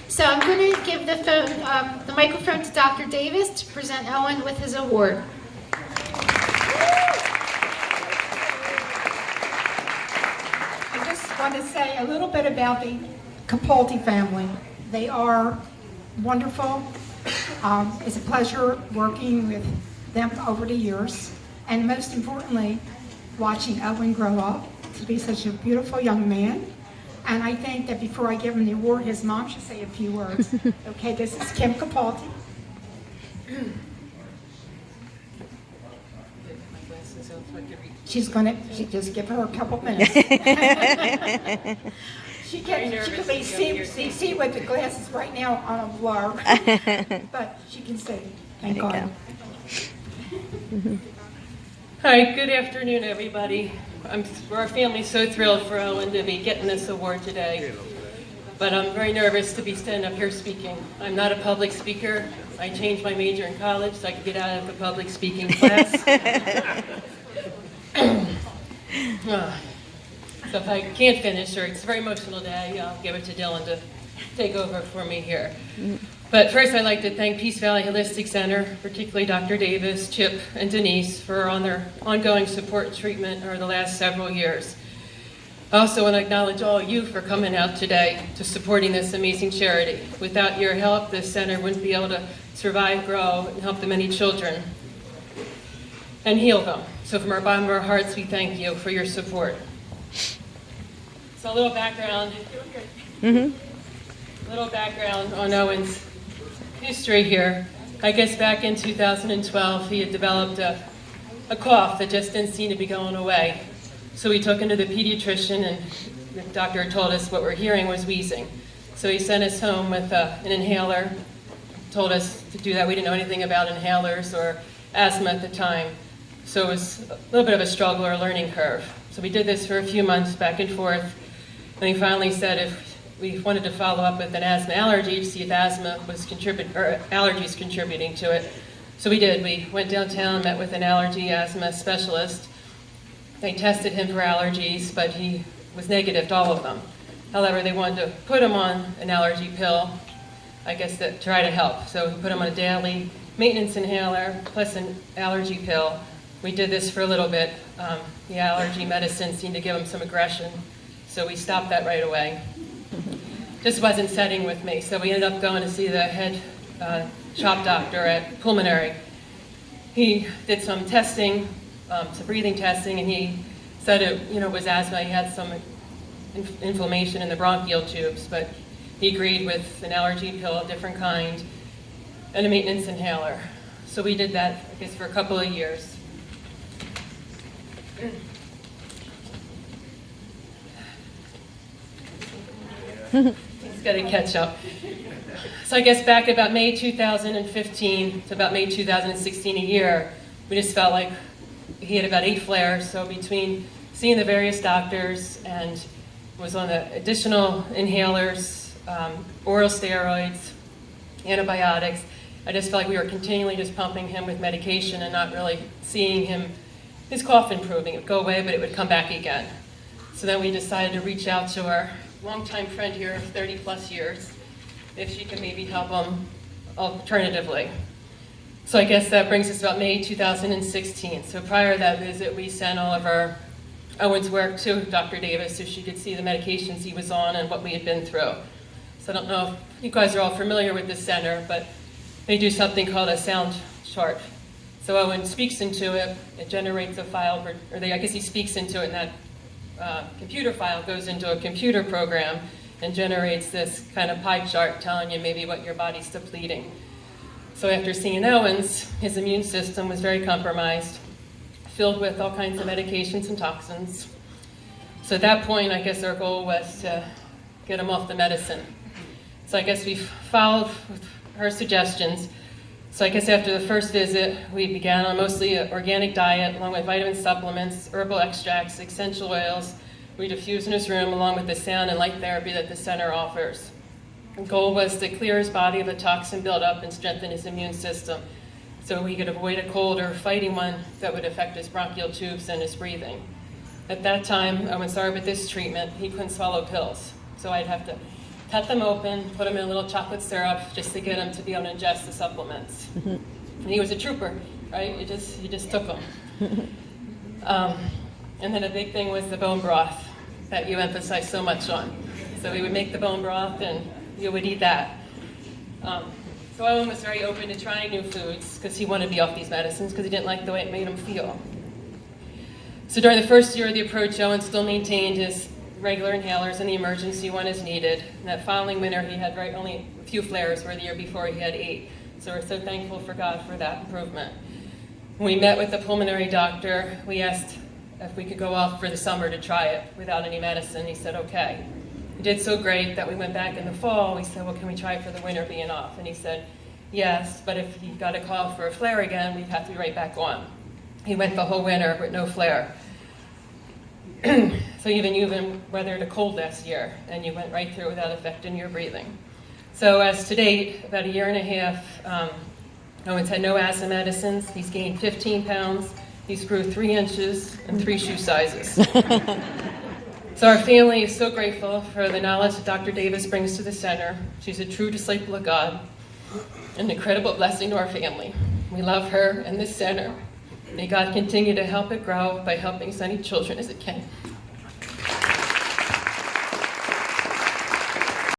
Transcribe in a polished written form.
So I'm going to give the microphone to Dr. Davis to present Owen with his award. I just want to say a little bit about the Capaldi family. They are wonderful. It's a pleasure working with them over the years, and most importantly, watching Owen grow up to be such a beautiful young man. And I think that before I give him the award, his mom should say a few words. Okay, this is Kim Capaldi. She's just give her a couple minutes. She can see with the glasses right now on a blur, but she can see. Thank God. Hi, good afternoon, everybody. Our family's so thrilled for Owen to be getting this award today, but I'm very nervous to be standing up here speaking. I'm not a public speaker. I changed my major in college so I could get out of the public speaking class. So if I can't finish, or it's a very emotional day, I'll give it to Dylan to take over for me here. But first, I'd like to thank Peace Valley Holistic Center, particularly Dr. Davis, Chip, and Denise for on their ongoing support and treatment over the last several years. I also want to acknowledge all of you for coming out today to supporting this amazing charity. Without your help, this center wouldn't be able to survive, grow, and help the many children and heal them. So from our bottom of our hearts, we thank you for your support. So a little background. Little background on Owen's history here. I guess back in 2012, he had developed a cough that just didn't seem to be going away. So we took him to the pediatrician, and the doctor told us what we're hearing was wheezing. So he sent us home with an inhaler, told us to do that. We didn't know anything about inhalers or asthma at the time. So it was a little bit of a struggle or a learning curve. So we did this for a few months back and forth. And he finally said if we wanted to follow up with an asthma allergy to see if asthma was allergies contributing to it. So we did. We went downtown, met with an allergy asthma specialist. They tested him for allergies, but he was negative to all of them. However, they wanted to put him on an allergy pill, I guess, to try to help. So we put him on a daily maintenance inhaler plus an allergy pill. We did this for a little bit. The allergy medicine seemed to give him some aggression, so we stopped that right away. Just wasn't setting with me, so we ended up going to see the head shop doctor at Pulmonary. He did some testing, some breathing testing, and he said it was asthma. He had some inflammation in the bronchial tubes, but he agreed with an allergy pill, a different kind, and a maintenance inhaler. So we did that, I guess, for a couple of years. He's got to catch up. So I guess back about May 2015 to about May 2016, a year, we just felt like he had about 8 flares. So between seeing the various doctors and was on the additional inhalers, oral steroids, antibiotics, I just felt like we were continually just pumping him with medication and not really seeing his cough improving. It would go away, but it would come back again. So then we decided to reach out to our longtime friend here of 30 plus years, if she could maybe help him alternatively. So I guess that brings us about May 2016. So prior to that visit, we sent all of our Owen's work to Dr. Davis so she could see the medications he was on and what we had been through. So I don't know if you guys are all familiar with this center, but they do something called a sound chart. So Owen speaks into it, it generates a file, I guess he speaks into it, and that computer file goes into a computer program and generates this kind of pie chart telling you maybe what your body's depleting. So after seeing Owen's, his immune system was very compromised, filled with all kinds of medications and toxins. So at that point, I guess our goal was to get him off the medicine. So I guess we followed with her suggestions. So I guess after the first visit, we began on mostly an organic diet, along with vitamin supplements, herbal extracts, essential oils. We diffused in his room, along with the sound and light therapy that the center offers. The goal was to clear his body of the toxin buildup and strengthen his immune system, so he could avoid a cold or fighting one that would affect his bronchial tubes and his breathing. At that time, when I started with this treatment, he couldn't swallow pills, so I'd have to cut them open, put them in a little chocolate syrup just to get him to be able to ingest the supplements. And he was a trooper, right? You just took them. And then a big thing was the bone broth that you emphasized so much on. So we would make the bone broth and you would eat that. So Owen was very open to trying new foods because he wanted to be off these medicines because he didn't like the way it made him feel. So during the first year of the approach, Owen still maintained his regular inhalers and the emergency one as needed. And that following winter, he had only a few flares, where the year before he had 8. So we're so thankful for God for that improvement. When we met with the pulmonary doctor, we asked if we could go off for the summer to try it without any medicine. He said, okay. He did so great that we went back in the fall. We said, well, can we try it for the winter being off? And he said, yes, but if he got a call for a flare again, we'd have to be right back on. He went the whole winter with no flare. So even you weathered a cold last year, and you went right through without affecting your breathing. So as to date, about a year and a half, Owen's had no asthma medicines. He's gained 15 pounds. He's grew 3 inches and 3 shoe sizes. So our family is so grateful for the knowledge that Dr. Davis brings to the center. She's a true disciple of God, an incredible blessing to our family. We love her and this center. May God continue to help it grow by helping as many children as it can.